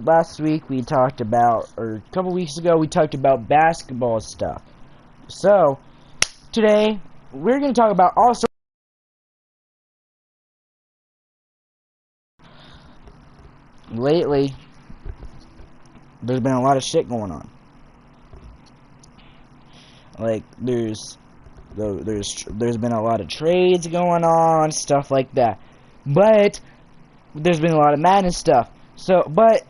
last week we talked about, or a couple weeks ago we talked about basketball stuff. So today we're going to talk about also lately there's been a lot of shit going on. Like there's been a lot of trades going on, stuff like that. But there's been a lot of madness stuff. So last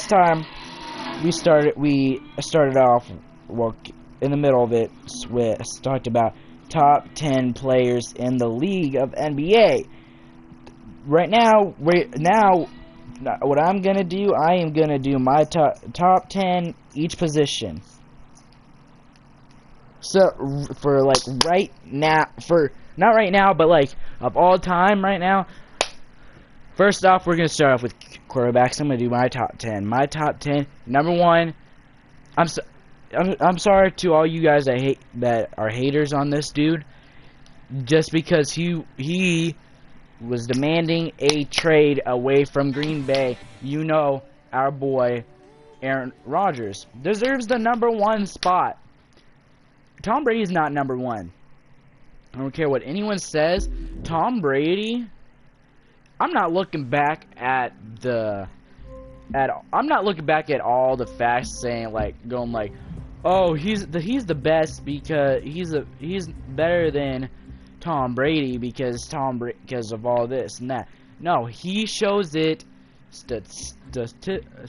time we started off, well, in the middle of it, we talked about top 10 players in the league of NBA. Right now, what I'm gonna do, I am gonna do my top 10 each position. So for like right now, not right now, but like of all time right now. First off, we're gonna start off with quarterbacks. I'm gonna do my top 10. My top 10. Number one. I'm sorry to all you guys that are haters on this dude. Just because he was demanding a trade away from Green Bay. You know, our boy Aaron Rodgers deserves the number one spot. Tom Brady's not number one. I don't care what anyone says. Tom Brady. I'm not looking back at I'm not looking back at all the facts saying going like, oh, he's the best because he's better than Tom Brady because of all this and that. No, he shows it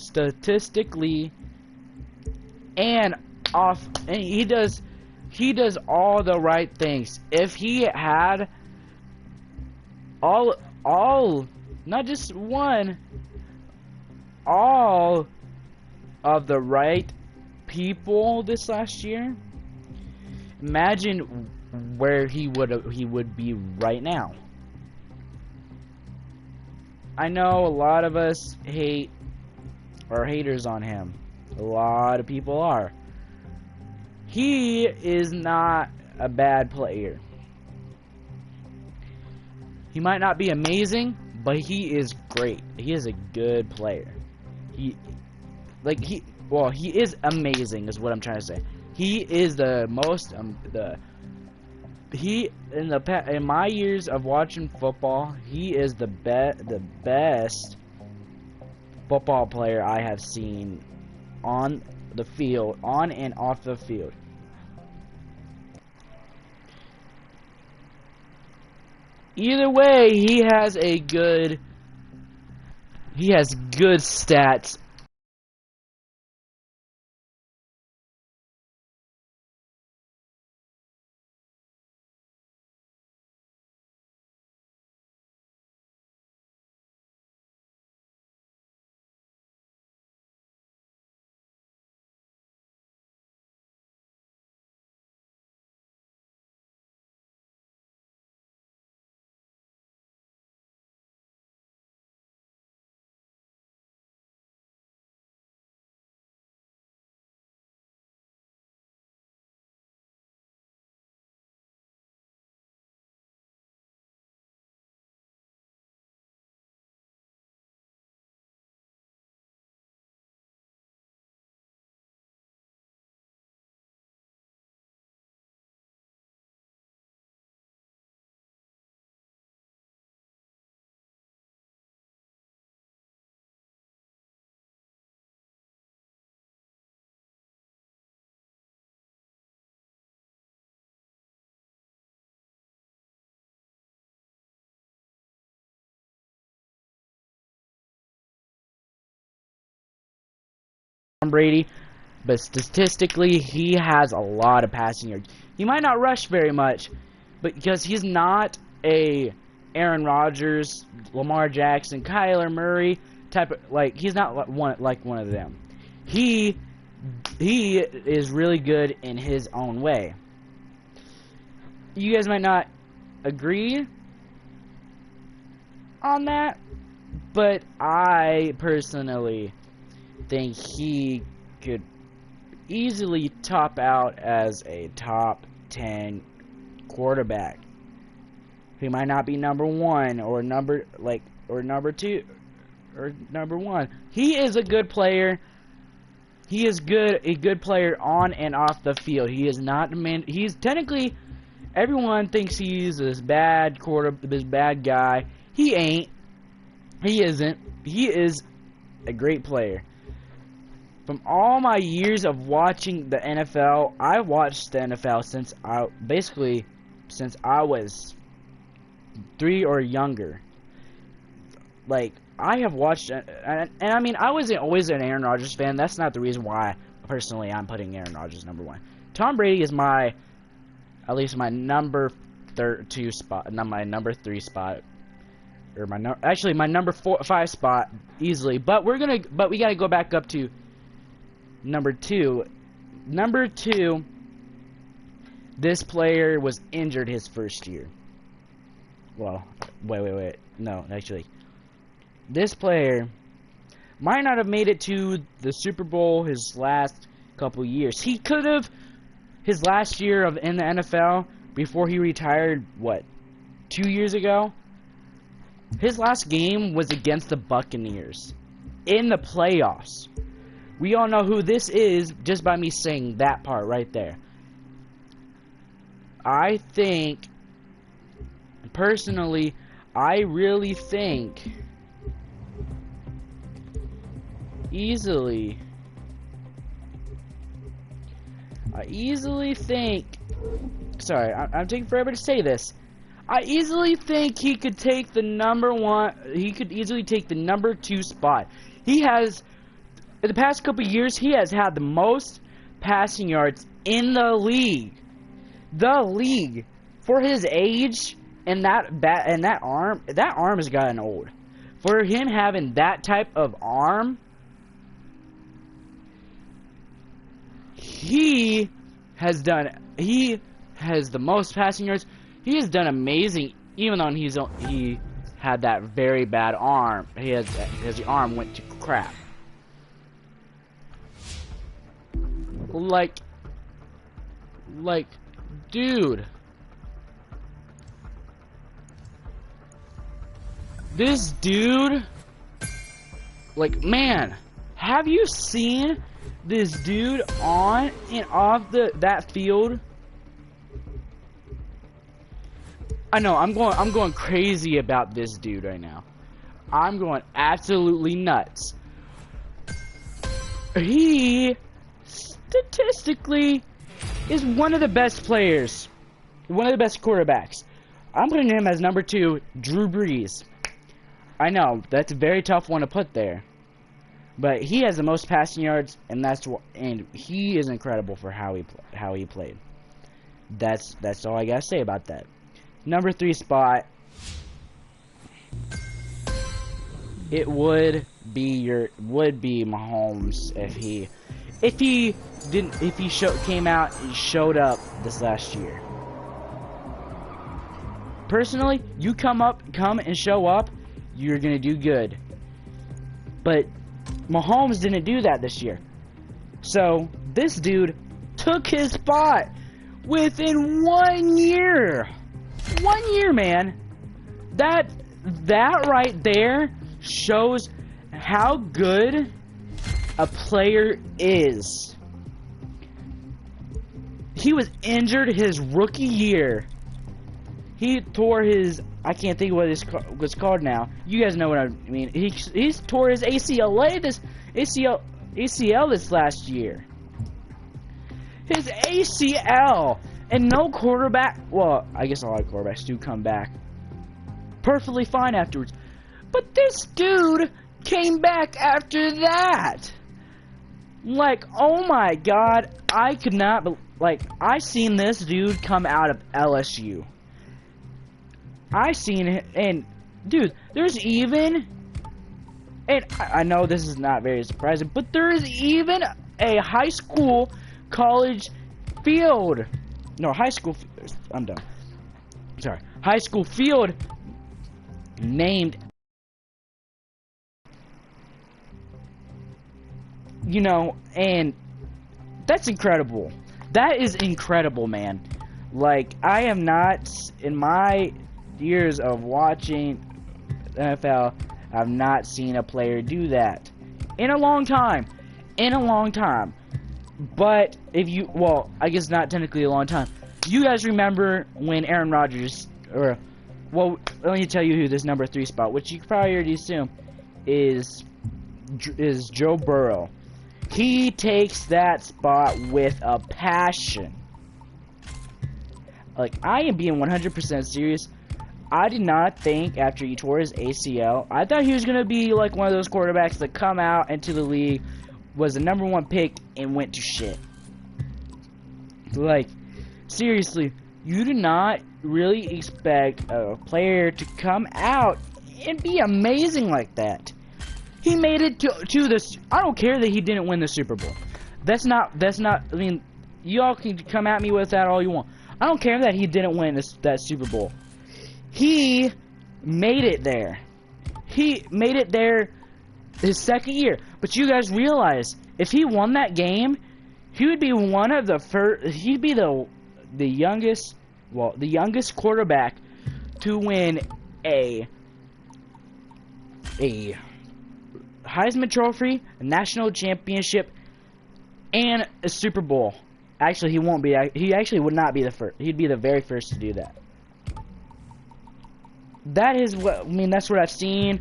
statistically and he does all the right things. If he had all not just one, all of the right people this last year, imagine where he would be right now. I know a lot of us are haters on him. A lot of people are. He is not a bad player. He might not be amazing, but he is great. He is a good player. He is amazing is what I'm trying to say. He is the most in my years of watching football, he is the best football player I have seen on the field, on and off the field. Either way, he has good stats. Tom Brady, but statistically he has a lot of passing yards. He might not rush very much, but because he's not a Aaron Rodgers, Lamar Jackson, Kyler Murray type of, he's not one of them. He is really good in his own way. You guys might not agree on that, but I personally think he could easily top out as a top 10 quarterback. He might not be number one or number two or number 1. He is a good player. He is a good player on and off the field. He is not he's technically, everyone thinks he's this bad guy. He ain't. He isn't. He is a great player. From all my years of watching the NFL, I watched the NFL since I was 3 or younger. Like, I have watched, and I mean, I wasn't always an Aaron Rodgers fan. That's not the reason why, personally, I'm putting Aaron Rodgers number 1. Tom Brady is at least my number 2 spot, not my number 3 spot, or actually my number 5 spot easily. But we gotta go back up to number 2. Number 2, this player was injured his first year. Well, wait. No, actually. This player might not have made it to the Super Bowl his last couple years. He could have his last year in the NFL before he retired, what, 2 years ago? His last game was against the Buccaneers in the playoffs. We all know who this is just by me saying that part right there. I think, personally, I really think I easily think, sorry, I'm taking forever to say this. I easily think he could take the number 1, he could easily take the number 2 spot. He has, in the past couple of years, he has had the most passing yards in the league. For his age and that arm has gotten old. For him having that type of arm, he has the most passing yards. He has done amazing, even though he had that very bad arm. His arm went to crap. Like, dude, this dude, like, man, have you seen this dude on and off that field? I know I'm going crazy about this dude right now. I'm going absolutely nuts. He statistically is one of the best players, one of the best quarterbacks. I'm putting him as number 2, Drew Brees. I know that's a very tough one to put there, but he has the most passing yards, and he is incredible for how he played. That's all I gotta say about that. Number 3 spot, it would be Mahomes if he came out and showed up this last year. Personally, you come and show up, you're gonna do good. But Mahomes didn't do that this year. So this dude took his spot within 1 year. 1 year, man. That right there shows how good a player is. He was injured his rookie year. He tore his, I can't think of what it's called now. You guys know what I mean. He tore his ACL this last year. His ACL. And no quarterback, well, I guess a lot of quarterbacks do come back perfectly fine afterwards. But this dude came back after that. Like, oh my god, I could not, I seen this dude come out of LSU. I seen it, and dude, there's even, and I know this is not very surprising, but there is even a high school field named, you know, and that's incredible. That is incredible, man. Like, I am not, in my years of watching the NFL, I've not seen a player do that in a long time. In a long time. But if you, well, I guess not technically a long time. You guys remember when Aaron Rodgers, or, well, let me tell you who this number 3 spot, which you probably already assume, is Joe Burrow. He takes that spot with a passion. Like, I am being 100% serious. I did not think after he tore his ACL, I thought he was going to be like one of those quarterbacks that come out into the league, was the number 1 pick, and went to shit. Like, seriously, you do not really expect a player to come out and be amazing like that. He made it to this. I don't care that he didn't win the Super Bowl. That's not, I mean, y'all can come at me with that all you want. I don't care that he didn't win that Super Bowl. He made it there. He made it there his second year. But you guys realize, if he won that game, he would be one of the first, he'd be the youngest, well, the youngest quarterback to win a Heisman Trophy, a national championship, and a Super Bowl. Actually, he won't be. He actually would not be the first. He'd be the very first to do that. That is what, I mean, that's what I've seen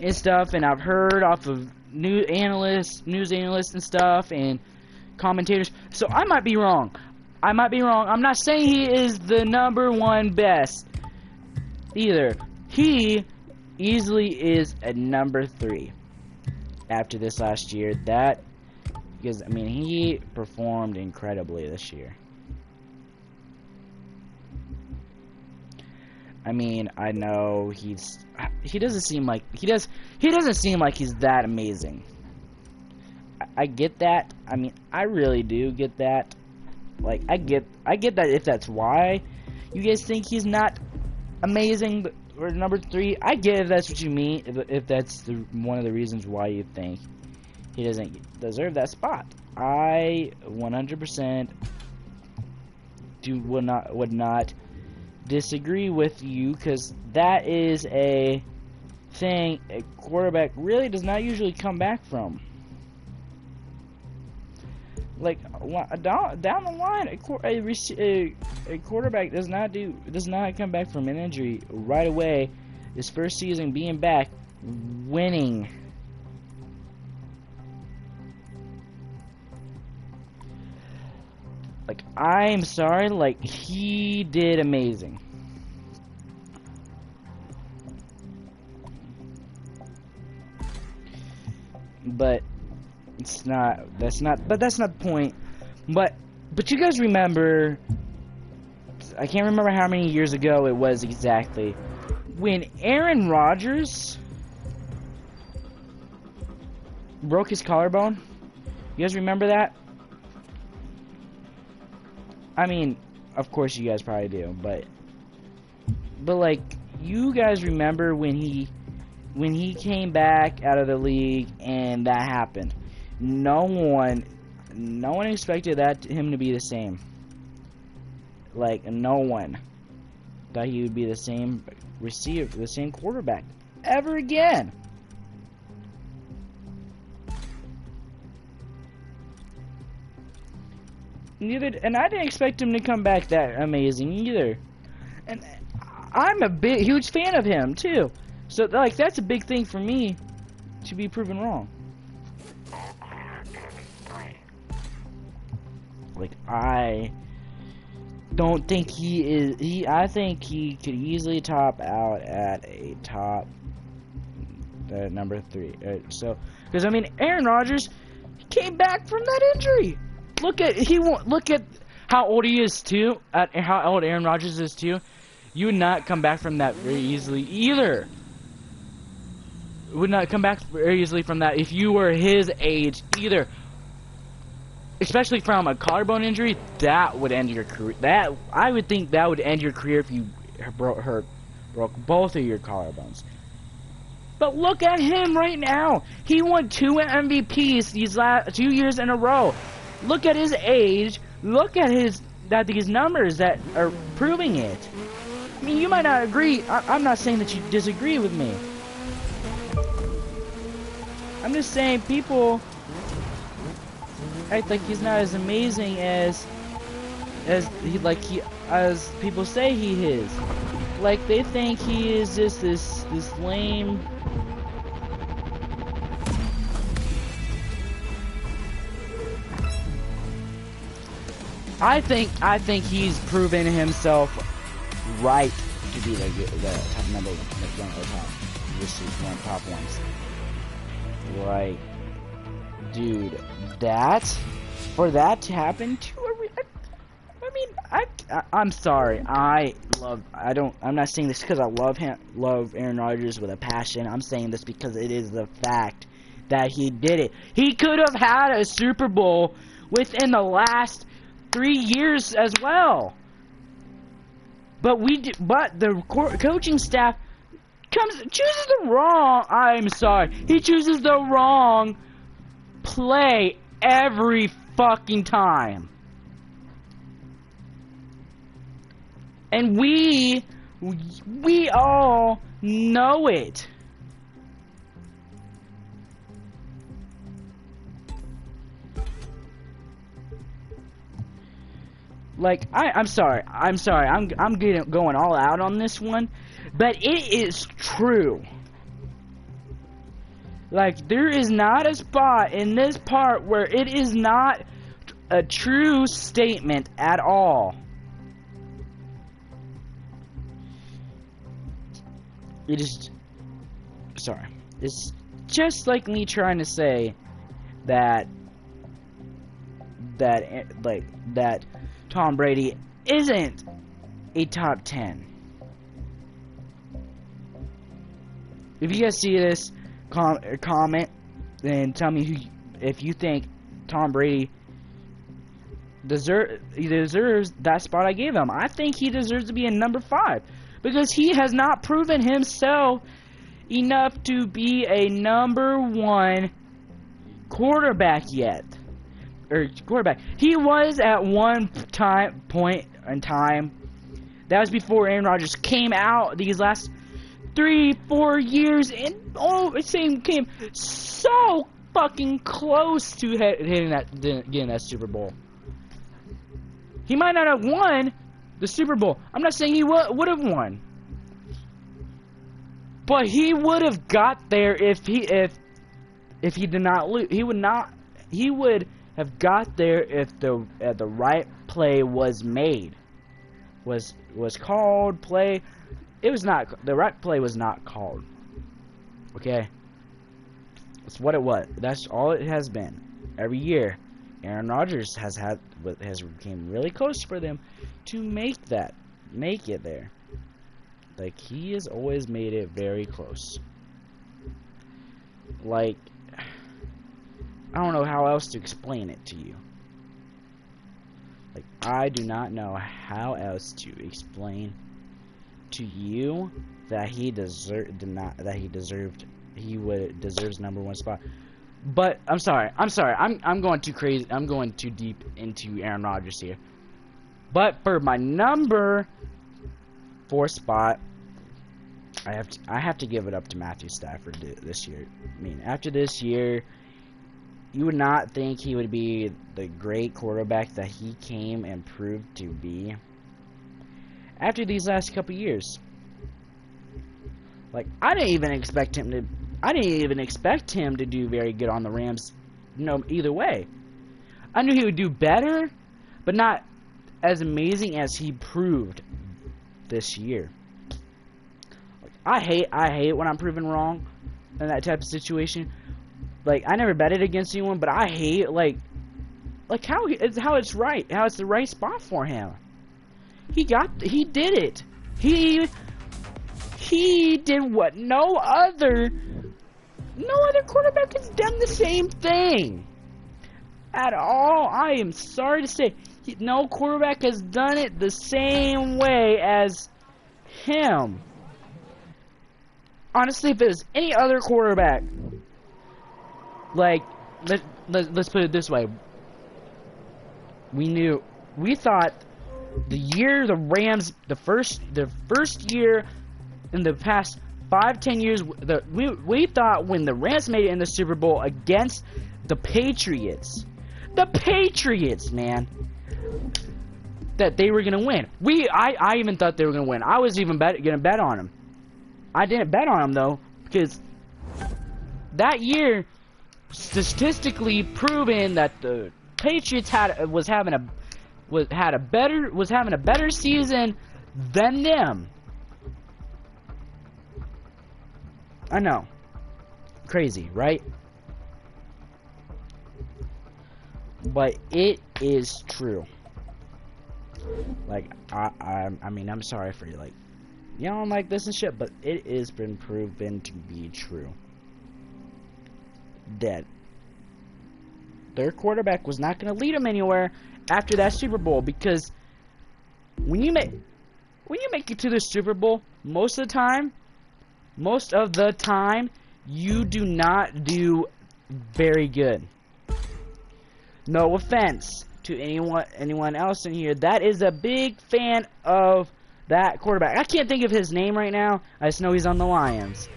and stuff, and I've heard off of news analysts and stuff, and commentators. So I might be wrong. I might be wrong. I'm not saying he is the number 1 best either. He easily is a number 3 after this last year. That, because I mean, he performed incredibly this year. I mean, I know he doesn't seem like he doesn't seem like he's that amazing. I get that. I mean, I really do get that. Like, I get that if that's why you guys think he's not amazing, or number 3. I get if that's what you mean, if that's one of the reasons why you think he doesn't deserve that spot. I 100% would not disagree with you, because that is a thing a quarterback really does not usually come back from. Like, down the line, a quarterback does not come back from an injury right away. His first season being back, winning. Like, I'm sorry, like, he did amazing. But that's not the point. But you guys remember, I can't remember how many years ago it was exactly, when Aaron Rodgers broke his collarbone. You guys remember that? I mean, of course you guys probably do, but like, you guys remember when he came back out of the league and that happened. No one expected him to be the same. Like, no one thought he would be the same receiver, the same quarterback ever again. And I didn't expect him to come back that amazing either. And I'm a huge fan of him too. So, like, that's a big thing for me to be proven wrong. Like, I don't think he is. I think he could easily top out at a top number 3. So, because I mean, Aaron Rodgers came back from that injury. Look at how old he is too. At how old Aaron Rodgers is too. You would not come back from that very easily either. Would not come back very easily from that if you were his age either. Especially from a collarbone injury, that would end your career. That, I would think that would end your career if you broke both of your collarbones. But look at him right now. He won 2 MVPs these last 2 years in a row. Look at his age. Look at these numbers that are proving it. I mean, you might not agree. I'm not saying that you disagree with me. I'm just saying people act like he's not as amazing as as people say he is. Like they think he is just this lame. I think he's proven himself right to be the top number one or top. This is one top ones. Like, dude, for that to happen to I'm sorry. I'm not saying this because I love Aaron Rodgers with a passion. I'm saying this because it is the fact that he did it. He could have had a Super Bowl within the last 3 years as well. But the coaching staff chooses the wrong. I'm sorry. He chooses the wrong play every fucking time. And we all know it. Like I'm sorry. I'm going all out on this one, but it is true. Like there is not a spot in this part where it is not a true statement at all. It is, sorry, it's just like me trying to say that Tom Brady isn't a top 10. If you guys see this, comment and tell me if you think Tom Brady deserves that spot I gave him. I think he deserves to be in number 5. Because he has not proven himself enough to be a number 1 quarterback yet. He was at one point in time. That was before Aaron Rodgers came out these last 3-4 years, and came so fucking close to getting that Super Bowl. He might not have won the Super Bowl. I'm not saying he would have won, but he would have got there if he did not lose. He would have got there if the right play was made, was called play. It was not, the right play was not called. Okay, that's what it was. That's all it has been every year. Aaron Rodgers has came really close for them to make it there. Like, he has always made it very close. Like, I don't know how else to explain it to you. Like, I do not know how else to explain to you that he deserves number 1 spot. But I'm sorry. I'm going too crazy. I'm going too deep into Aaron Rodgers here. But for my number 4 spot, I have to give it up to Matthew Stafford this year. I mean, after this year, you would not think he would be the great quarterback that he came and proved to be. After these last couple years, like, I didn't even expect him to do very good on the Rams. No, either way, I knew he would do better, but not as amazing as he proved this year. Like, I hate when I'm proven wrong in that type of situation. Like, I never betted against anyone, but I hate how it's the right spot for him. He did it. He did what no other quarterback has done the same thing at all. I am sorry to say, no quarterback has done it the same way as him. Honestly, if it was any other quarterback, like, let's put it this way. We thought the year the Rams, the first year in the past 5-10 years, we thought when the Rams made it in the Super Bowl against the Patriots, man, that they were gonna win. I even thought they were gonna win. I was even gonna bet on them. I didn't bet on them though, because that year, statistically proven that the Patriots was having a better season than them. I know, crazy, right? But it is true. Like I mean, I'm sorry for you, like, you don't like this and shit, but it has been proven to be true that their quarterback was not going to lead them anywhere after that Super Bowl, because when you make it to the Super Bowl, most of the time you do not do very good. No offense to anyone else in here that is a big fan of that quarterback. I can't think of his name right now. I just know he's on the Lions.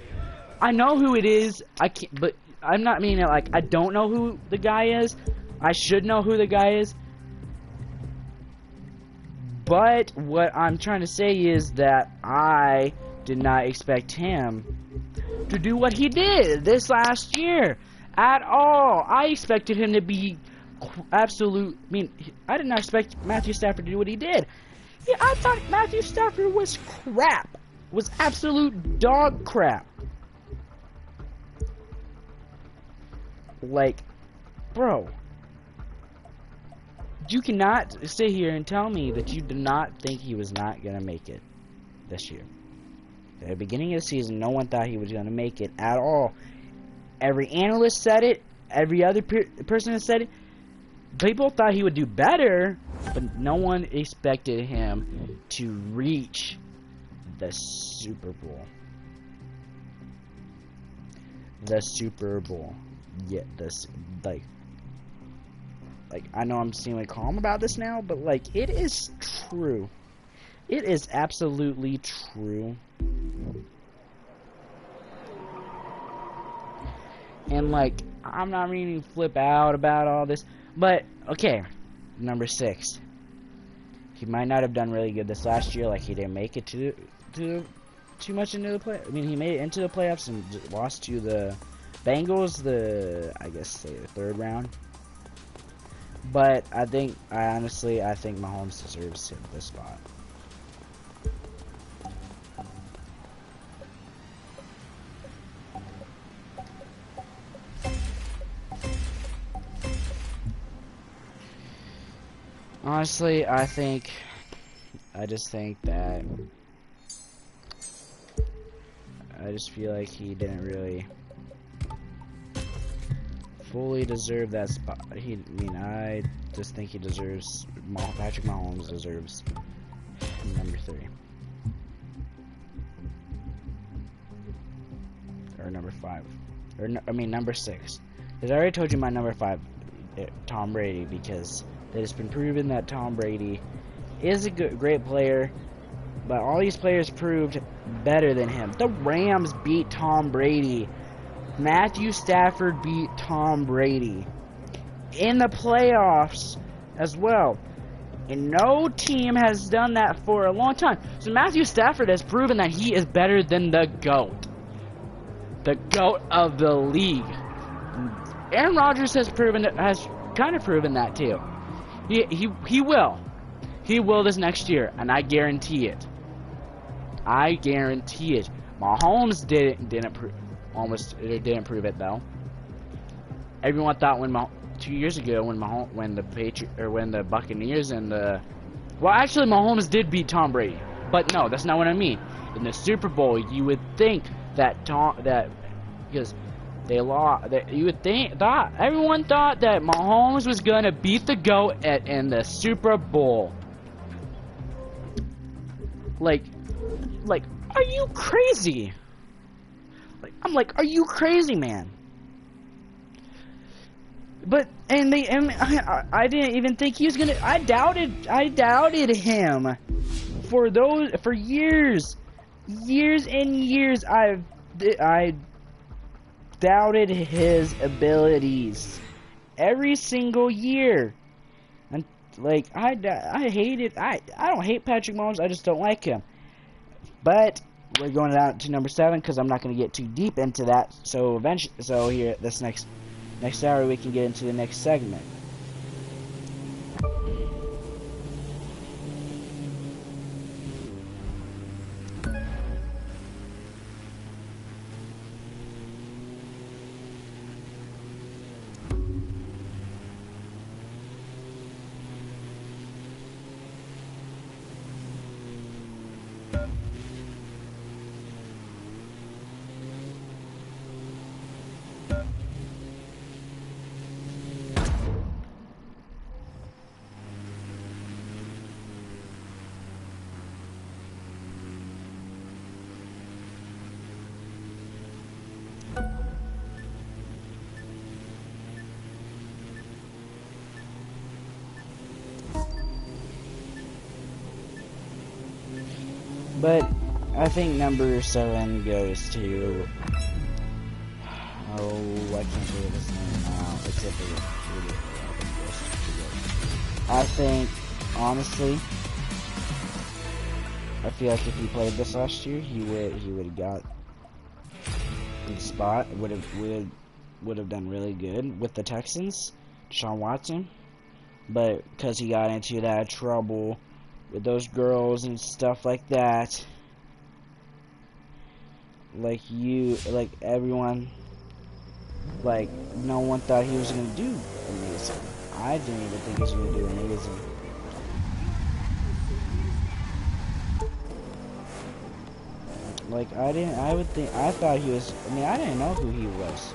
I know who it is. I can't, but I'm not meaning it like I don't know who the guy is. I should know who the guy is. But what I'm trying to say is that I did not expect him to do what he did this last year at all. I expected him to be absolute. I mean, I did not expect Matthew Stafford to do what he did. Yeah, I thought Matthew Stafford was crap. Was absolute dog crap. Like, bro, you cannot sit here and tell me that you did not think he was not going to make it this year. At the beginning of the season, no one thought he was going to make it at all. Every analyst said it. Every other person that said it. People thought he would do better, but no one expected him to reach the Super Bowl. The Super Bowl. Yeah, this, like I know I'm seeming calm about this now, but like, it is true. It is absolutely true. And like, I'm not meaning to flip out about all this, but okay, number 6. He might not have done really good this last year. Like, he didn't make it too much into the play. I mean, he made it into the playoffs and lost to the Bengals, I guess say the 3rd round. But I think Mahomes deserves this spot. Honestly, I just feel like he didn't really fully deserve that spot. I just think he deserves, Patrick Mahomes deserves number 3. Or number 5. Or, number 6. Because I already told you my number 5, Tom Brady, because it has been proven that Tom Brady is a great player, but all these players proved better than him. The Rams beat Tom Brady. Matthew Stafford beat Tom Brady in the playoffs as well. And no team has done that for a long time. So Matthew Stafford has proven that he is better than the GOAT. The GOAT of the league. Aaron Rodgers has kind of proven that too. He will. He will this next year, and I guarantee it. I guarantee it. Mahomes didn't prove it though. Everyone thought 2 years ago when the Buccaneers and actually Mahomes did beat Tom Brady, but no, that's not what I mean. In the Super Bowl, you would think that because they lost, everyone thought that Mahomes was gonna beat the GOAT in the Super Bowl. Like, are you crazy? I'm like, are you crazy, man? But I didn't even think he was gonna. I doubted him for years. years and years I doubted his abilities every single year. And like I hated I don't hate Patrick Mahomes, I just don't like him. But we're going down to number 7 because I'm not going to get too deep into that. So eventually, so here this next hour we can get into the next segment. But I think number 7 goes to, oh, I can't believe his name now, except for I think, honestly, I feel like if he played this last year, he would have got the spot, would have done really good with the Texans, Deshaun Watson, but because he got into that trouble with those girls and stuff like that, like everyone, like no one thought he was gonna do amazing. I didn't even think he was gonna do amazing. Like I thought he was. I mean, I didn't know who he was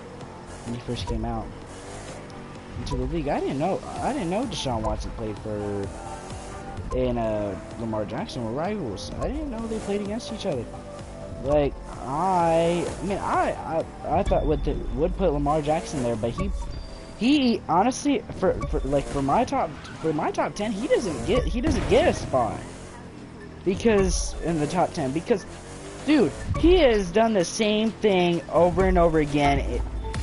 when he first came out into the league. I didn't know Deshaun Watson played for. And Lamar Jackson were rivals. I didn't know they played against each other. Like I thought would put Lamar Jackson there, but he honestly for my top 10 he doesn't get a spot because in the top 10 because dude, he has done the same thing over and over again.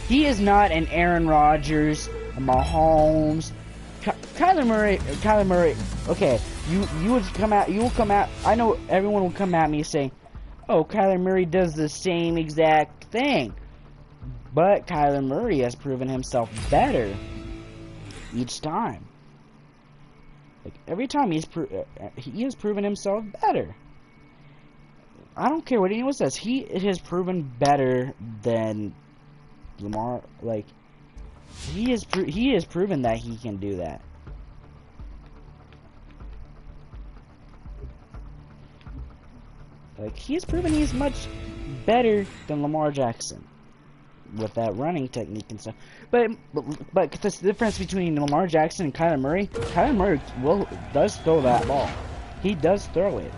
He is not an Aaron Rodgers, a Mahomes. Kyler Murray, okay, you will come out, I know everyone will come at me saying, oh, Kyler Murray does the same exact thing, but Kyler Murray has proven himself better each time. Like, every time he has proven himself better. I don't care what anyone says, he has proven better than Lamar, like, he has proven that he can do that. Like, he has proven he's much better than Lamar Jackson with that running technique and stuff. But the difference between Lamar Jackson and Kyler Murray does throw that ball. He does throw it.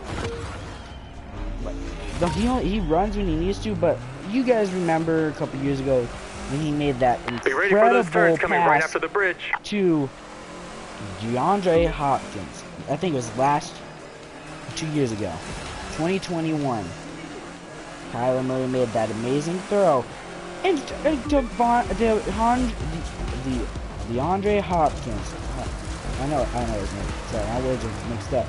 But he runs when he needs to. But you guys remember a couple years ago when he made that incredible pass right after the bridge to DeAndre Hopkins. I think it was 2 years ago, 2021. Kyler Murray made that amazing throw, and DeAndre Hopkins. I know his name. Sorry, my words are mixed up.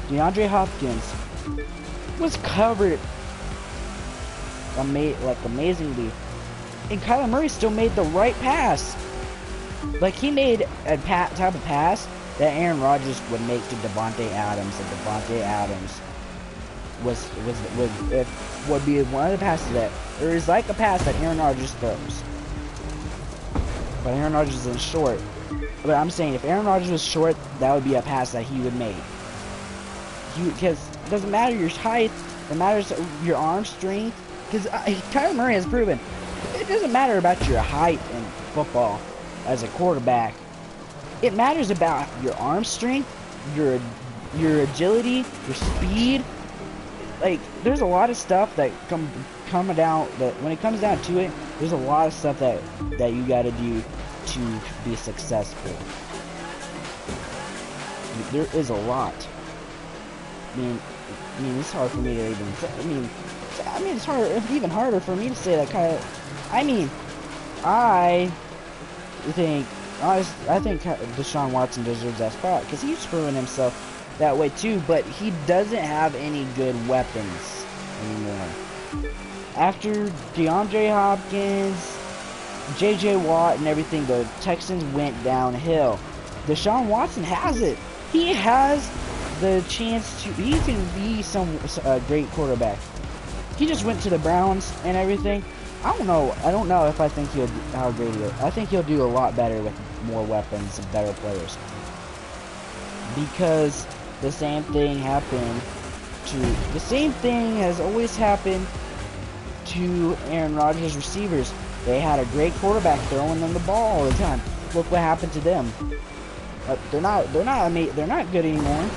DeAndre Hopkins was covered amazingly. And Kyler Murray still made the right pass. Like, he made a type of pass that Aaron Rodgers would make to Devontae Adams, and Devontae Adams would be one of the passes that, or is like a pass that Aaron Rodgers throws. But Aaron Rodgers isn't short. But I'm saying if Aaron Rodgers was short, that would be a pass that he would make. Because it doesn't matter your height, it matters your arm strength. Because Kyler Murray has proven it doesn't matter about your height in football as a quarterback. It matters about your arm strength, your agility, your speed. Like, there's a lot of stuff that come down, that when it comes down to it, there's a lot of stuff that you gotta do to be successful. There is a lot. I mean, I mean, it's hard for me to even say. I mean, it's hard. It's even harder for me to say that kind of. I mean, I think I think Deshaun Watson deserves that spot because he's proven himself that way too. But he doesn't have any good weapons anymore. After DeAndre Hopkins, J.J. Watt, and everything, the Texans went downhill. Deshaun Watson has it. He has the chance to. He can be some great quarterback. He just went to the Browns and everything. I don't know. I don't know if I think he'll how great he is. I think he'll do a lot better with more weapons and better players. Because the same thing happened to the same thing has always happened to Aaron Rodgers' receivers. They had a great quarterback throwing them the ball all the time. Look what happened to them. They're not good anymore.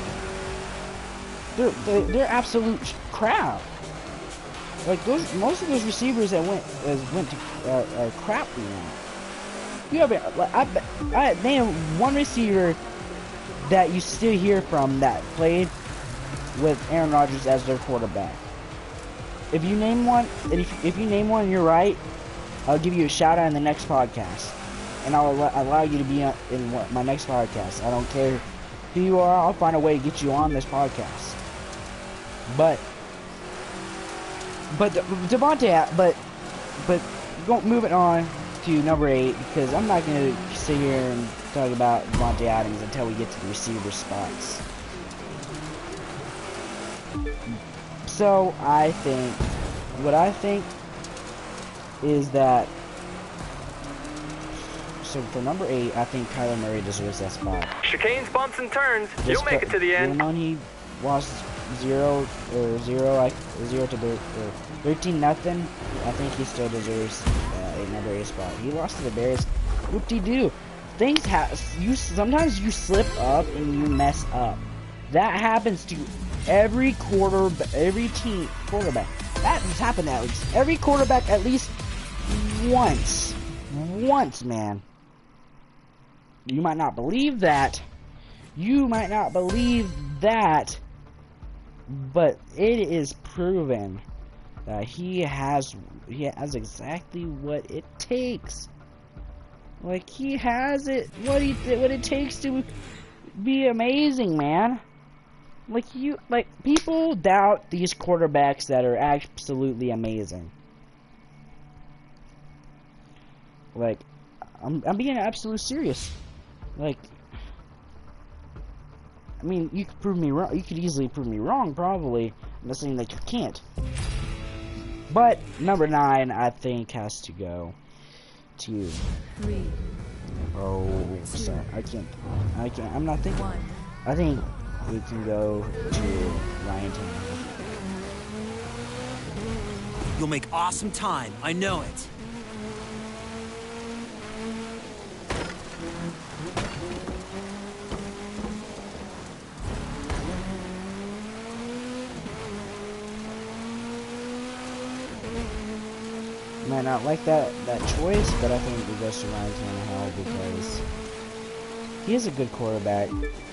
They're absolute crap. Like most of those receivers that went to crap now. You have I name one receiver that you still hear from that played with Aaron Rodgers as their quarterback. If you name one, and if you name one, you're right. I'll give you a shout out in the next podcast, and I'll allow you to be in my next podcast. I don't care who you are. I'll find a way to get you on this podcast. But moving on to number 8, because I'm not going to sit here and talk about Devontae Adams until we get to the receiver spots. So what I think is that, so for number 8, I think Kyler Murray deserves that spot. Chicanes, bumps, and turns. You'll make it to the end. Even though he lost 0 to 13 nothing, I think he still deserves a number 8 spot. He lost to the Bears. Whoop-de-doo. Things sometimes you slip up and you mess up. That happens to every team quarterback. That has happened at least every quarterback at least once, man. You might not believe that. But it is proven that he has exactly what it takes. Like he has it what it takes to be amazing, man. Like people doubt these quarterbacks that are absolutely amazing. Like I'm being absolutely serious. Like I mean, you could prove me wrong. You could easily prove me wrong, probably. I'm not saying that you can't. But number 9, I think, has to go to. 3. Oh, 2, sorry, I can't. I'm not thinking. 1. I think we can go to Ryan Tannehill. You'll make awesome time. I know it. Might not like that choice, but I think it goes to Ryan Tannehill because he is a good quarterback.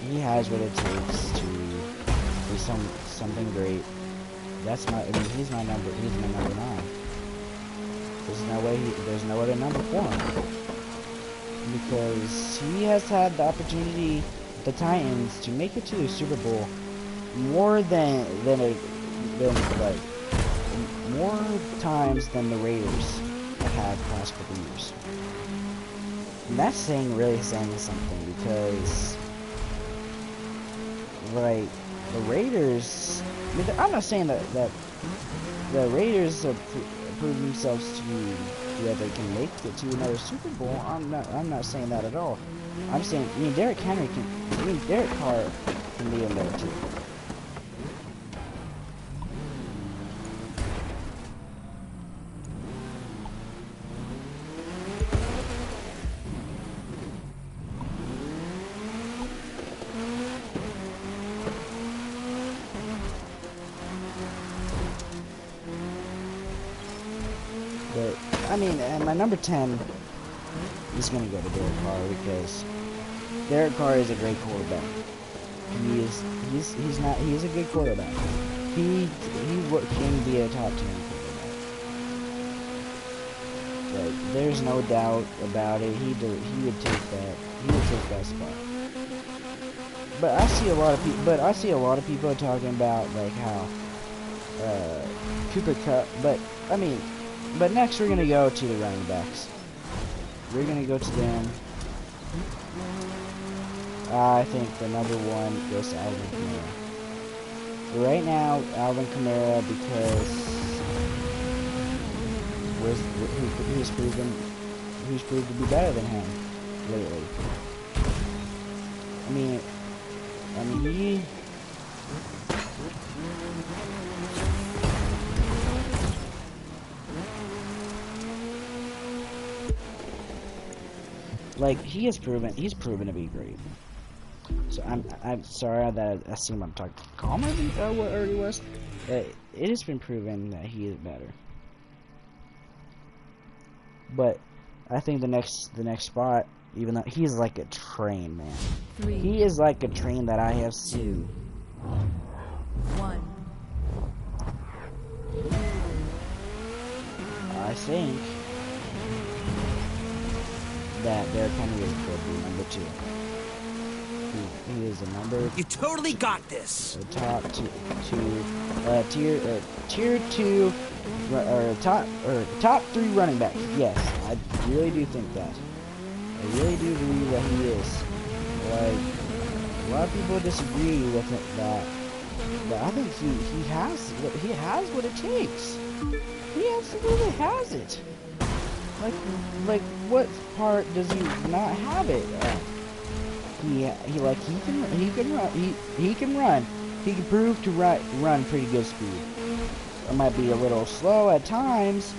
He has what it takes to be something great. He's my number 9. There's no other number for him because he has had the opportunity, the Titans, to make it to the Super Bowl more more times than the Raiders have had the past couple years. And that's really saying something because, like, the Raiders, I'm not saying that the Raiders have proved themselves to that they can make it to another Super Bowl. I'm not saying that at all. I'm saying, Derek Carr can be in there too. But I mean, and my number 10 is going to go to Derek Carr because Derek Carr is a great quarterback. He is a good quarterback. can be a top 10 quarterback. Like, there's no doubt about it. He would take that. He would take that spot. But I see a lot of people. But I see a lot of people talking about like how Cooper Cup. But I mean, but next we're gonna go to the running backs. We're gonna go to them. I think the number one goes to Alvin Kamara. Right now, Alvin Kamara, because who's proved to be better than him lately. I mean he. Like, he's proven to be great. So I'm sorry that I seem I'm talking calmer than what already was. It has been proven that he is better. But I think the next spot, even though he's like a train, man. He is like a train that I have seen. 1. I think that Derrick Henry is going to be number 2. He is a number. You totally got this. Top tier 2 or top 3 running back. Yes, I really do think that. I really do believe that he is. Like, a lot of people disagree with it, that, but I think he has what it takes. He absolutely has it. Like what part does he not have it? He can run. He can prove to run pretty good speed. It might be a little slow at times,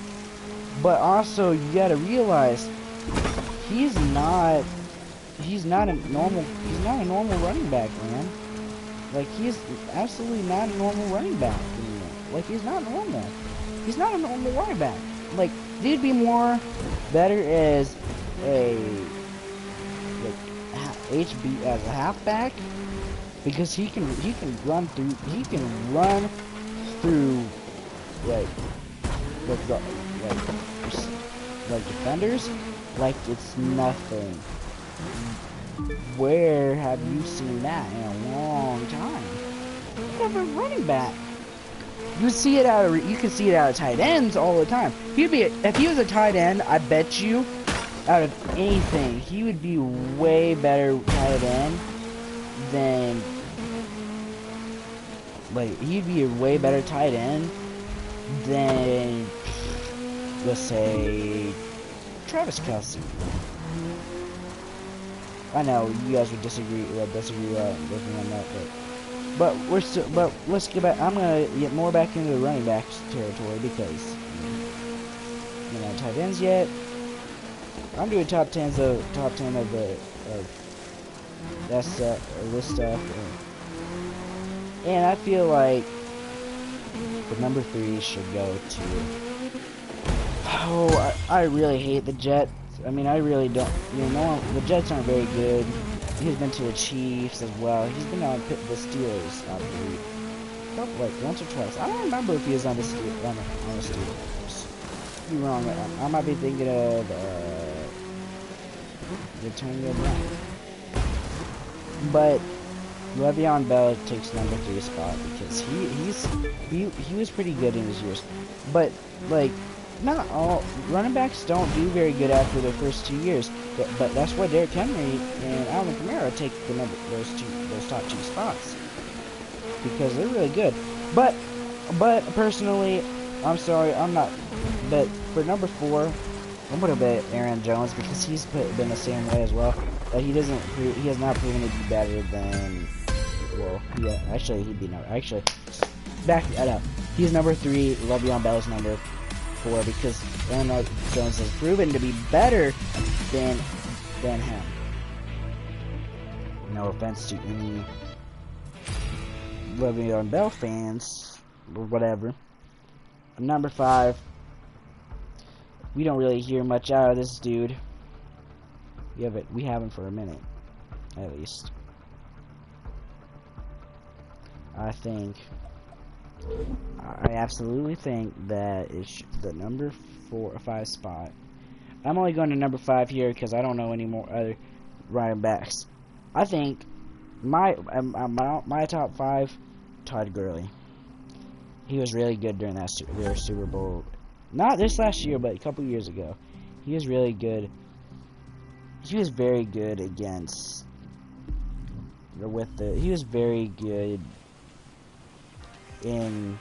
but also you gotta realize he's not a normal running back, man. Like, he's absolutely not a normal running back anymore. Like, he's not normal. He's not a normal running back. Like, he'd be more better as a HB as a halfback, because he can run through like defenders like it's nothing. Where have you seen that in a long time? Never running back. You can see it out of tight ends all the time. If he was a tight end, I bet you, out of anything, he would be way better tight end than, like, he'd be a way better tight end than, let's say, Travis Kelce. I know you guys would disagree with me on that, but let's get back. I'm gonna get more back into the running backs territory, because tight ends yet. I'm doing top 10 of this stuff, and I feel like the number 3 should go to. Oh, I really hate the Jets. I mean, I really don't. The Jets aren't very good. He's been to the Chiefs as well. He's been on the Steelers, I believe. Like once or twice. I don't remember if he was on the Steelers. Be wrong. I might be thinking of Antonio Brown. But Le'Veon Bell takes number 3 spot, because he was pretty good in his years. But like, not all running backs don't do very good after their first 2 years, but that's why Derrick Henry and Alvin Kamara take those top 2 spots, because they're really good. But personally, I'm sorry, I'm not. But for number 4, I'm gonna bet Aaron Jones, because he's been the same way as well. But he has not proven to be better than. Well, yeah, actually he'd be no. Actually, back that up. He's number 3. Le'Veon Bell is number 4, because Aaron Jones has proven to be better than him. No offense to any Le'Veon Bell fans or whatever. Number 5, we don't really hear much out of this dude. We haven't for a minute, at least. I think I absolutely think that it's the number 4 or 5 spot. I'm only going to number 5 here because I don't know any more other running backs. I think my top 5, Todd Gurley. He was really good during that their Super Bowl. Not this last year, but a couple years ago. He was really good. He was very good against he was very good in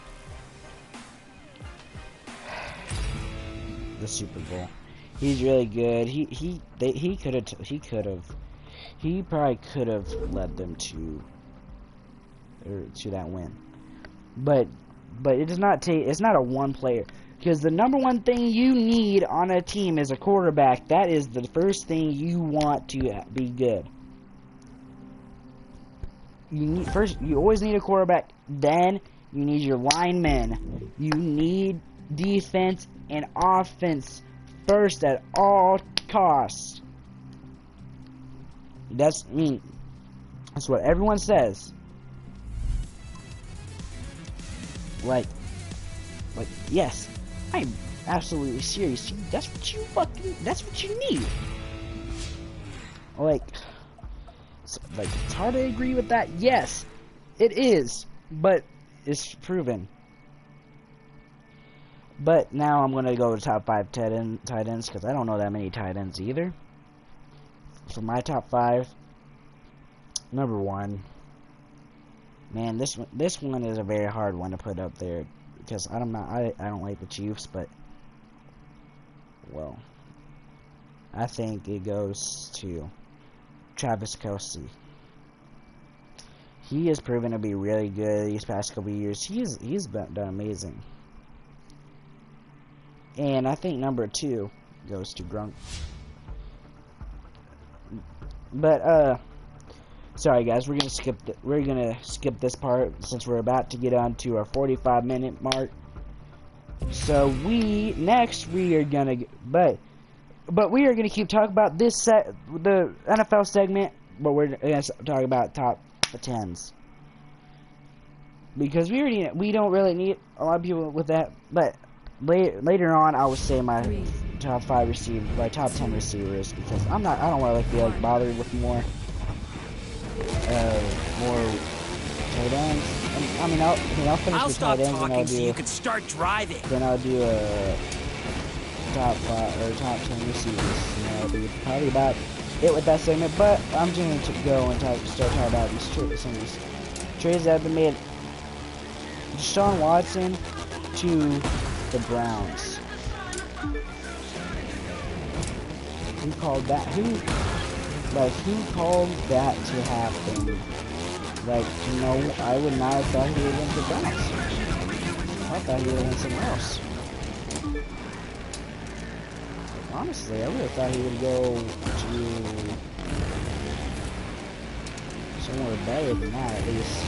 the Super Bowl. He's really good. He probably could have led them to that win. But it does not take. It's not a one player, because the number one thing you need on a team is a quarterback. That is the first thing you want to be good. You always need a quarterback. Then you need your linemen. You need defense and offense first at all costs. That's what everyone says. Like, yes, I'm absolutely serious. That's what you need. Like, it's hard to agree with that. Yes, it is, but it's proven. But now I'm gonna go to top 5 tight ends because I don't know that many tight ends either. For my top 5, number 1. Man, this one is a very hard one to put up there because I don't like the Chiefs, but well, I think it goes to Travis Kelce. He has proven to be really good these past couple of years. He's done amazing. And I think number 2 goes to Gronk. But sorry guys, we're gonna skip this part since we're about to get on to our 45-minute mark. So we are gonna keep talking about the NFL segment, but we're gonna talk about top 10s because we don't really need a lot of people with that. But later on, I will say my top 5 receivers, my top 10 receivers, because I don't want to be bothered with more tight ends. I'll finish with tight ends and I'll do. So you can start driving. Then I'll do a top 5 or top 10 receivers. And that'll be probably about it with that segment. But I'm going to go and start talking about some of these trades that have been made. Deshaun Watson to the Browns. Who called that? Who called that to happen? I would not have thought he would win the Browns. I thought he would win somewhere else. Honestly, I would have thought he would go to somewhere better than that, at least.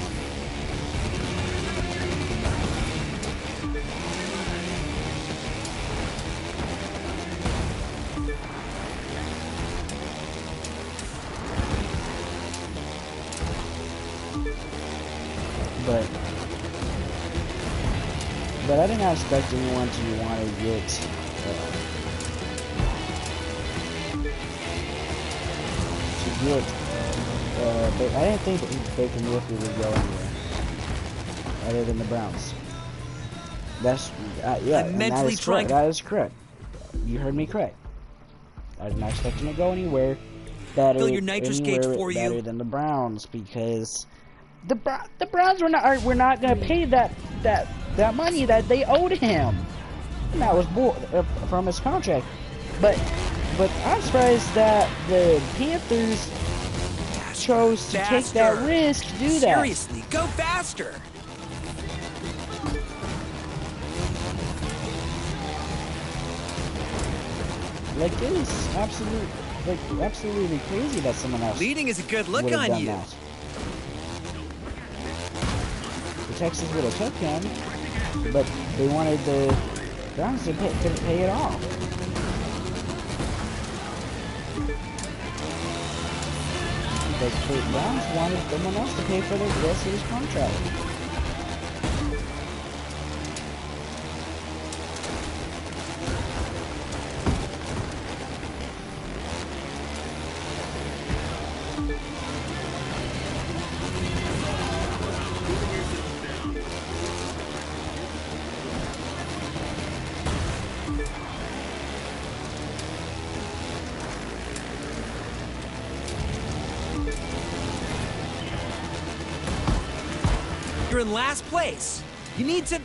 But I did not expect anyone to want to get but I didn't think that Baker Mayfield would go anywhere other than the Browns. That's yeah, and that is correct. That is correct. You heard me correct. I did not expect him to go anywhere better than the Browns, because the Browns were not going to pay that money that they owed him. And that was from his contract. But I'm surprised that the Panthers chose to take that risk to do that. Seriously, go faster. Like, it is absolutely crazy that someone else leading is a good look on you. That. The Texans would have took him, but they wanted the Browns to pay it off. The Browns wanted someone else to pay for the rest of his contract. You're in last place. You need to...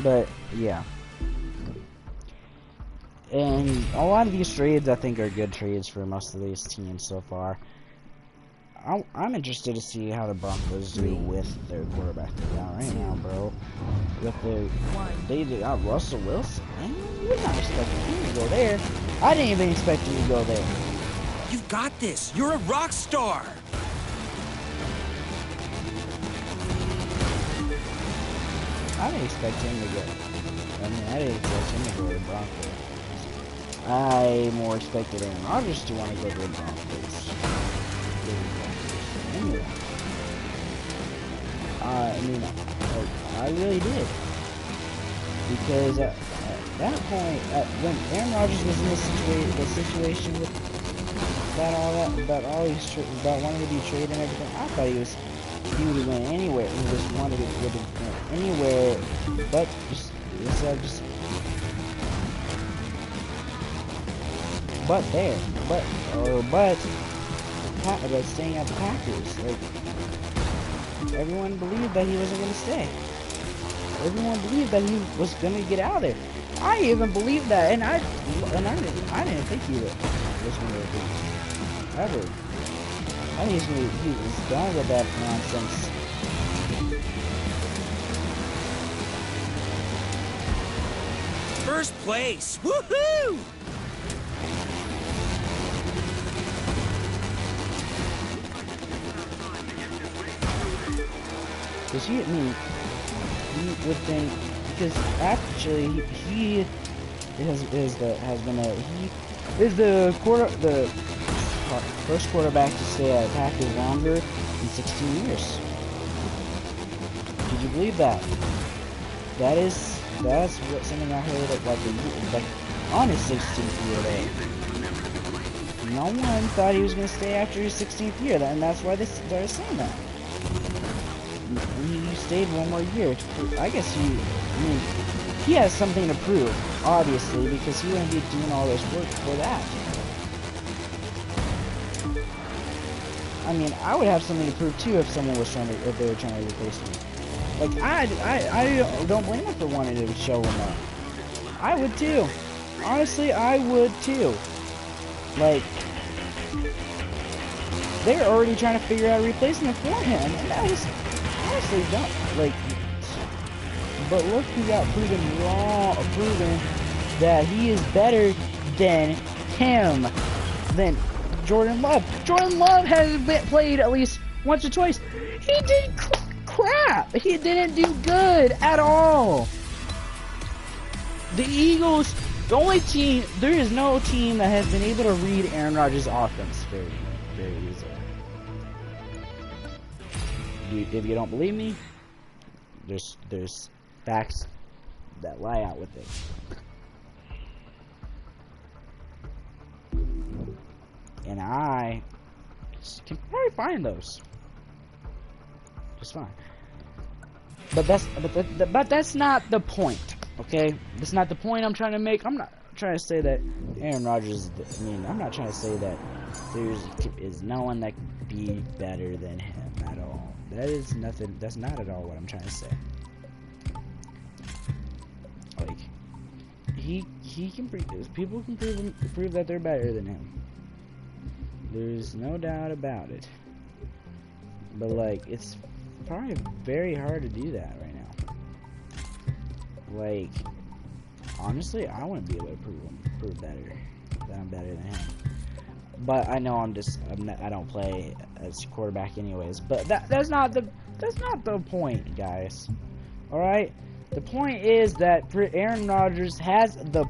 But, yeah. And a lot of these trades, I think, are good trades for most of these teams so far. I'm interested to see how the Broncos do with their quarterback down right now, bro. With their... They got Russell Wilson. Man, you're not expecting him to go there. I didn't even expect him to go there. You've got this. You're a rock star. I didn't expect him to go. I mean, I didn't expect him to go to the Broncos. I more expected Aaron Rodgers to want to go to the Broncos. Anyway. I mean, I really did. Because at that point, when Aaron Rodgers was in the situation with about wanting to be traded and everything, I thought he would have went anywhere. He just wanted to go anywhere, but but staying at the Packers. Like, everyone believed that he wasn't going to stay. Everyone believed that he was going to get out of there. I even believed that, and I didn't think he was going to leave ever. I think he was done with that nonsense. First place. Woohoo! Because you would think, because actually he is the first quarterback to stay at Packers longer in 16 years. Did you believe that? That's what something I heard of, like on his 16th year day. No one thought he was going to stay after his 16th year, and that's why they started saying that. He stayed one more year. I guess he has something to prove, obviously, because he wouldn't be doing all this work for that. I mean, I would have something to prove too if they were trying to replace me. Like, I don't blame him for wanting to show him up. I would too. Honestly, I would too. Like, they're already trying to figure out a replacement for him, and that was honestly done. Like, but look who got proven that he is better than him, than Jordan Love. Jordan Love has played at least once or twice. He did crap. He didn't do good at all. The Eagles, the only team, there is no team that has been able to read Aaron Rodgers' offense very, very easily. If you don't believe me, there's facts that lie out with it. And I can probably find those just fine. But that's not the point, okay? That's not the point I'm trying to make. I'm not trying to say that Aaron Rodgers. I'm not trying to say that there is no one that could be better than him at all. That is nothing. That's not at all what I'm trying to say. Like, he can people can prove that they're better than him. There's no doubt about it. But like, it's probably very hard to do that right now. Like, honestly, I wouldn't be able to prove better that I'm better than him. But I know I don't play as quarterback anyways. But that's not the point, guys. All right, the point is that Aaron Rodgers has the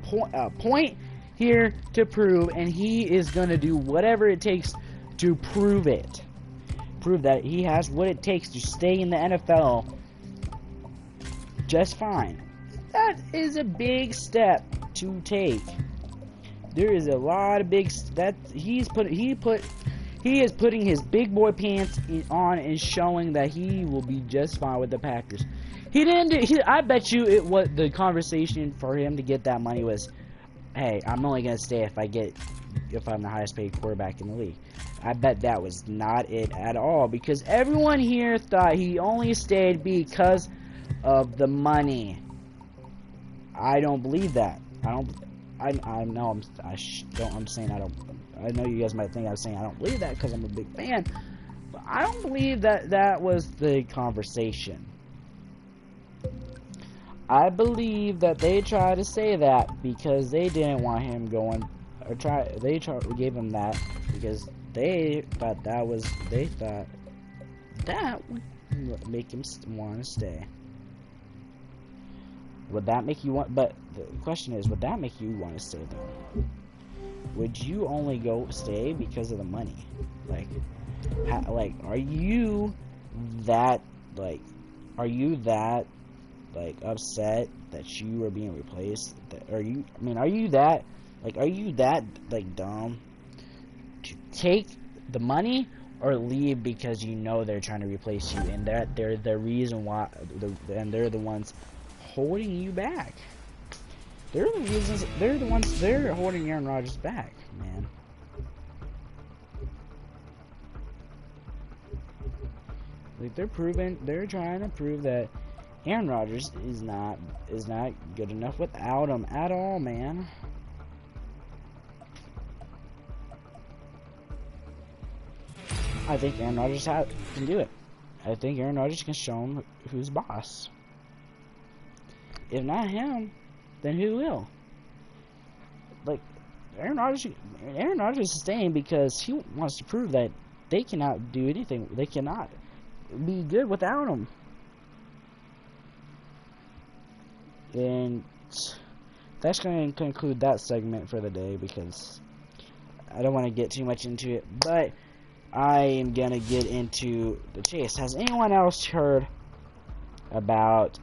point here to prove, and he is gonna do whatever it takes to prove it. Prove that he has what it takes to stay in the NFL just fine. That is a big step to take. There is a lot of big that he is putting his big boy pants on and showing that he will be just fine with the Packers. He didn't. I bet you it was the conversation for him to get that money was, hey, I'm only gonna stay if I'm the highest paid quarterback in the league. I bet that was not it at all, because everyone here thought he only stayed because of the money. I don't believe that. I know I'm saying I don't. I know you guys might think I'm saying I don't believe that because I'm a big fan, but I don't believe that that was the conversation. I believe that they tried to say that because they didn't want him going, or gave him that because they thought that would make him want to stay. Would that make you want? But the question is, would that make you want to stay though? Would you only stay because of the money? Like, are you that upset that you are being replaced? Are you that dumb to take the money or leave because you know they're trying to replace you and that they're the reason why, and they're the ones holding you back? They're the ones holding Aaron Rodgers back, man. Like, they're trying to prove that Aaron Rodgers is not good enough without him at all, man. I think Aaron Rodgers can do it. I think Aaron Rodgers can show him who's boss. If not him, then who will? Like, Aaron Rodgers is staying because he wants to prove that they cannot do anything. They cannot be good without him. And that's going to conclude that segment for the day because I don't want to get too much into it. But I am going to get into the chase. Has anyone else heard about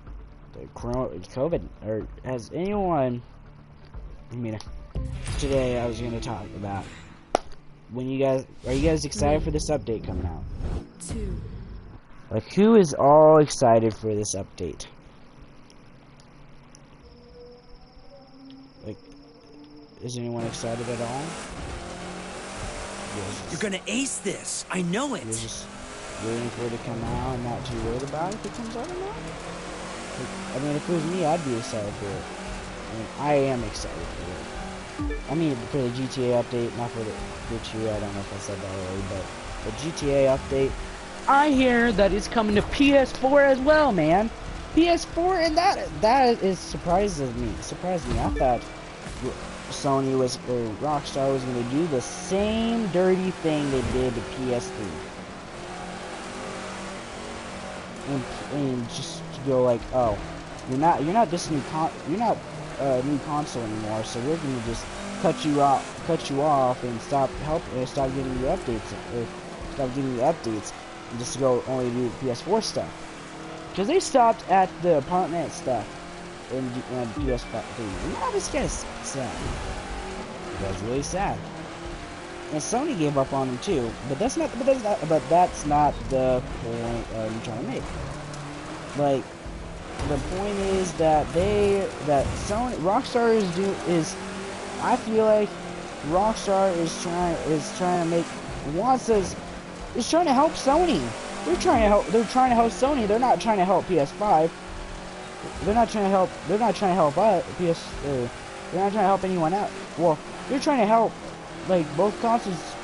the COVID? Or has anyone... today I was going to talk about are you guys excited for this update coming out? 2. Like, who is all excited for this update? Like, is anyone excited at all? You're gonna ace this. I know it. You're just waiting for it to come out and not too worried about it if it comes out or not? Like, I mean, if it was me, I'd be excited for it. I mean, I am excited for it. I mean, for the GTA update, not for the GTA, I don't know if I said that already, but the GTA update, I hear that it's coming to PS4 as well, man. PS4, and that surprised me. I thought Sony or Rockstar was going to do the same dirty thing they did to PS3, and just go like, oh, you're not this new new console anymore, so we're going to just cut you off and stop giving you updates, and just go only do PS4 stuff. Because they stopped at the apartment stuff in PS5. And now this guy's sad. This guy's really sad. And Sony gave up on him too. But that's not the point I'm trying to make. Like, the point is that Rockstar is I feel like Rockstar is trying to help Sony. They're trying to help Sony. They're not trying to help PS5. They're not trying to help They're not trying to help anyone else. Well, they're trying to help, like, both consoles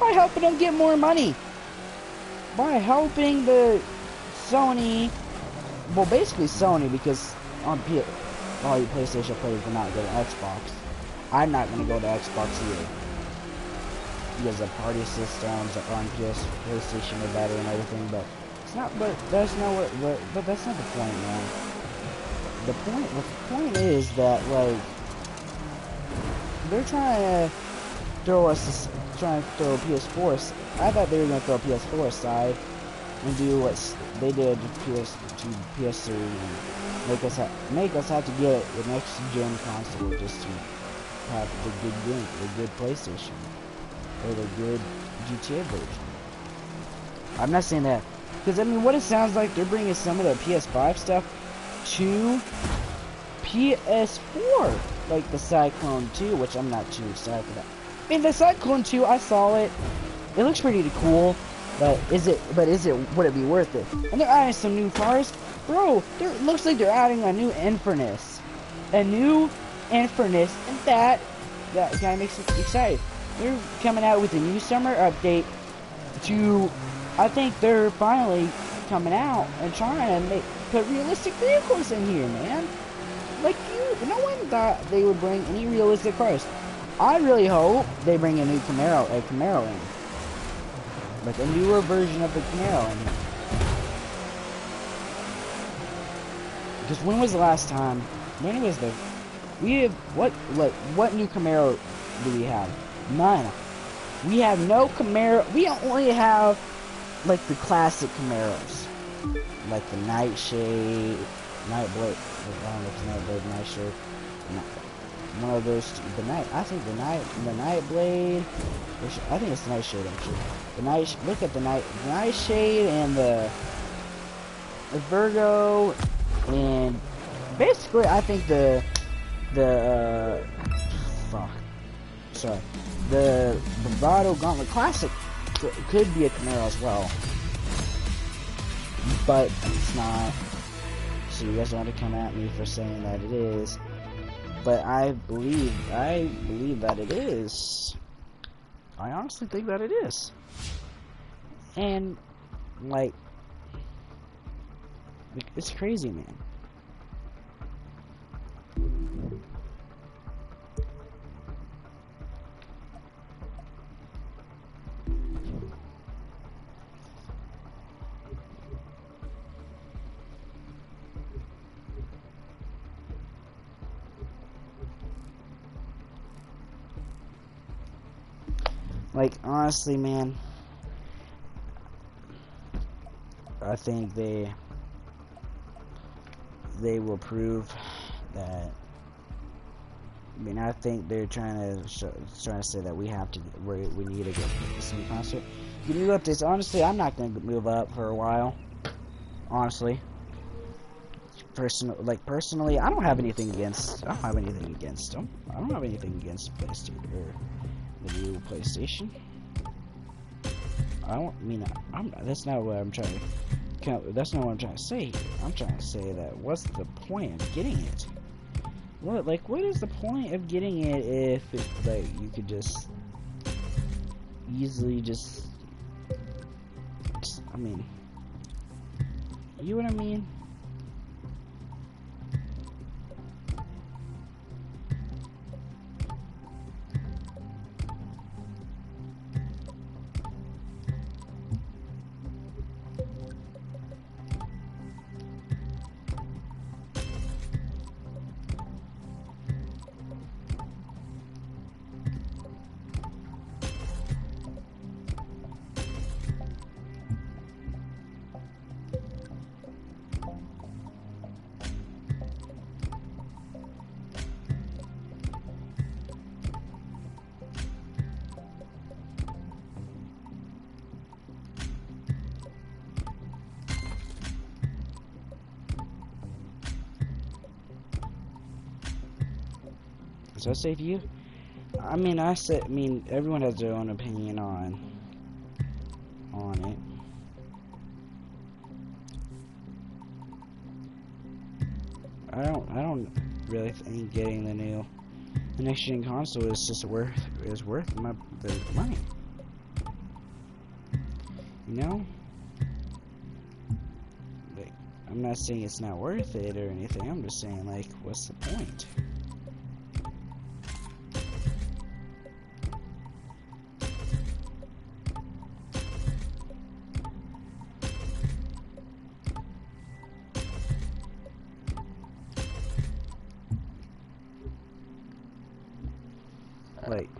by helping them get more money. By helping the Sony, well, basically Sony, because all you PlayStation players will not go to Xbox. I'm not going to go to Xbox either, because the party systems on PlayStation are better and everything, but that's not the point, man. The point is that, like, they're trying to throw PS4. I thought they were going to throw PS4 aside and do what they did to PS3 and make us have to get the next gen console just to have the good game, the good PlayStation, or the good GTA version. I'm not saying that, because I mean, what it sounds like, they're bringing some of the PS5 stuff to PS4, like the Cyclone 2, which I'm not too excited for that. I mean, the Cyclone 2, I saw it. it looks pretty cool, but is it would it be worth it? And they're adding some new cars, bro. It looks like they're adding a new Infernus, and that kind of makes me excited. They're coming out with a new summer update to, I think they're finally coming out and trying to put realistic vehicles in here, man. Like, no one thought they would bring any realistic cars. I really hope they bring a new Camaro in. Like a newer version of the Camaro in here. Because when was the last time, what new Camaro do we have? None. We have no Camaro. We only have, like, the classic Camaros. Like the Nightshade, Nightblade, I don't know if it's Nightblade, Nightshade. One of those, I think the Nightblade, I think it's the Nightshade actually. Look at the Nightshade and the Virgo, and basically I think the Bravado Gauntlet Classic could be a Camaro as well, but it's not. So you guys want to come at me for saying that it is, but I believe that it is. I honestly think that it is, and like it's crazy, man. Like, honestly, man, I think they will prove that. I mean, I think they're trying to say that we need to get some concert. You move up this. Honestly, I'm not going to move up for a while. Honestly, personally, I don't have anything against them. I don't have anything against PlayStation or the new PlayStation. That's not what I'm trying to say. I'm trying to say that what's the point of getting it? What is the point of getting it if you could just easily I mean, you know what I mean? So I say to you, I mean, everyone has their own opinion on it. I don't really think getting the next gen console is just worth the money. You know? Like, I'm not saying it's not worth it or anything. I'm just saying, like, what's the point? Like,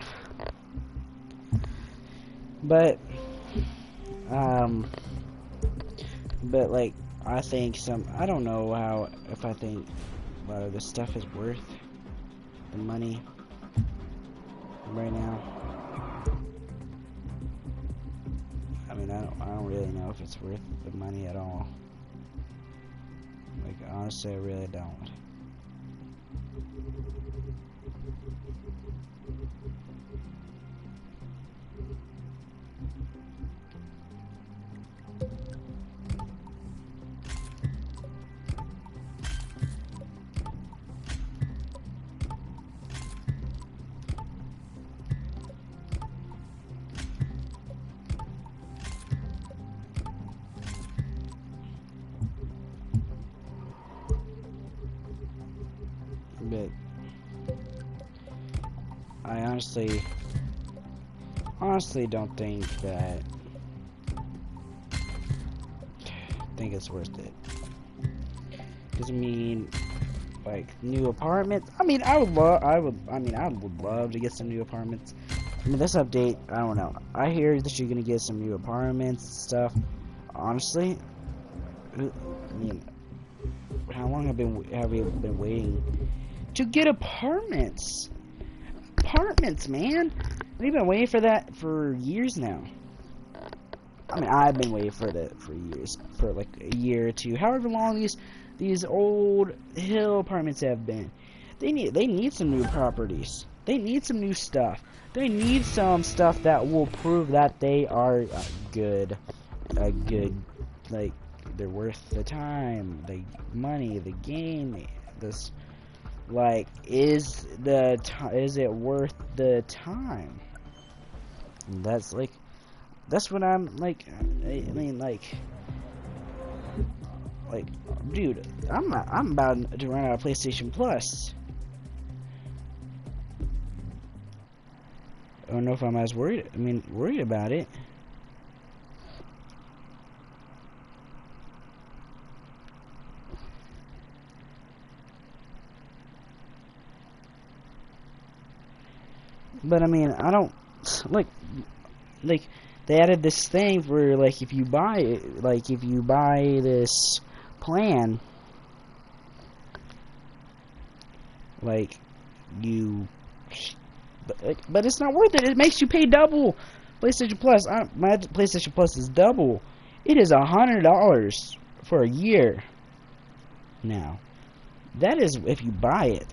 but like, I think I don't know if I think a lot of this stuff is worth the money right now. I mean, I don't really know if it's worth the money at all. Like, honestly, I really don't. honestly don't think that. Think it's worth it. Cause I mean, like new apartments. I mean, I would love to get some new apartments. I mean, this update, I don't know. I hear that you're gonna get some new apartments and stuff. Honestly, I mean, how long have we been waiting to get apartments? Apartments, man. We've been waiting for that for years now. I mean, I've been waiting for it for years, for like a year or two, however long these old hill apartments have been. They need some new properties. They need some new stuff. They need some stuff that will prove that they are good, like they're worth the time, the money, the game. This like is it worth the time? And that's what I'm like. I mean, like, dude, I'm about to run out of PlayStation Plus. I don't know if I'm as worried. I mean, worried about it. But I mean, I don't like they added this thing where like if you buy this plan, like you but it's not worth it. It makes you pay double. PlayStation Plus, my PlayStation Plus is double. It is $100 for a year now. That is if you buy it.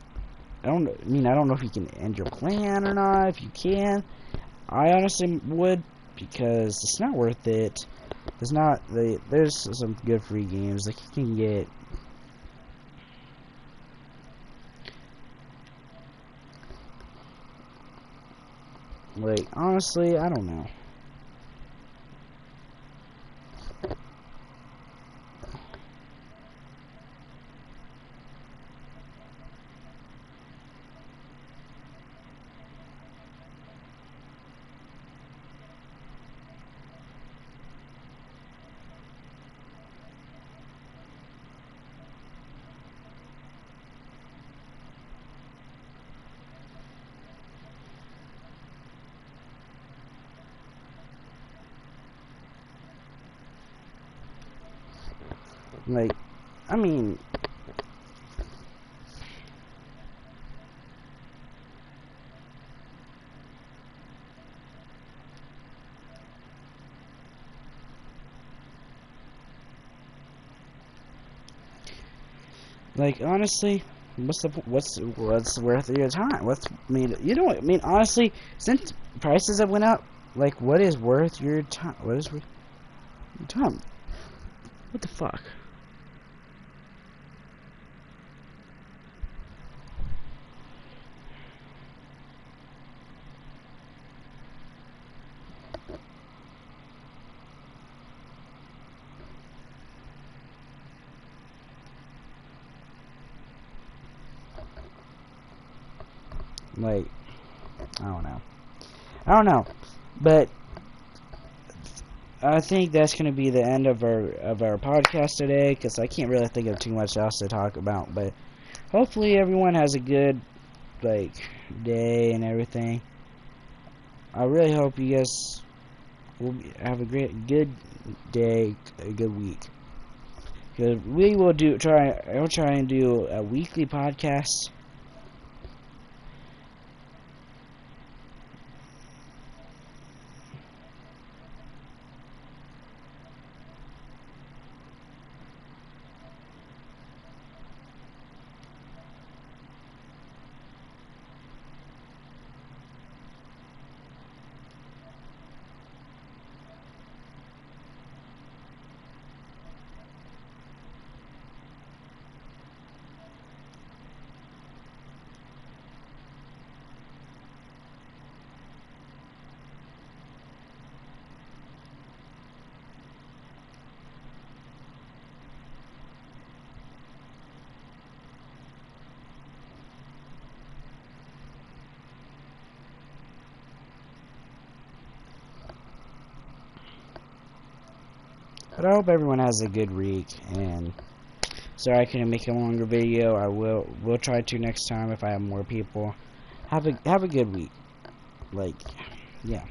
I don't know if you can end your plan or not. If you can, I honestly would, because it's not worth it. There's some good free games like you can get. Like, honestly, I don't know. Like, I mean, like honestly, what's worth your time? Honestly, since prices have went up, like what is worth your time? What is worth your time? What the fuck? Like, I don't know, but I think that's gonna be the end of our podcast today, because I can't really think of too much else to talk about. But hopefully everyone has a good day and everything. I really hope you guys will have a good day, a good week. Because I'll try and do a weekly podcast. But I hope everyone has a good week, and sorry I couldn't make a longer video. We'll try to next time if I have more people. Have a good week. Like, yeah.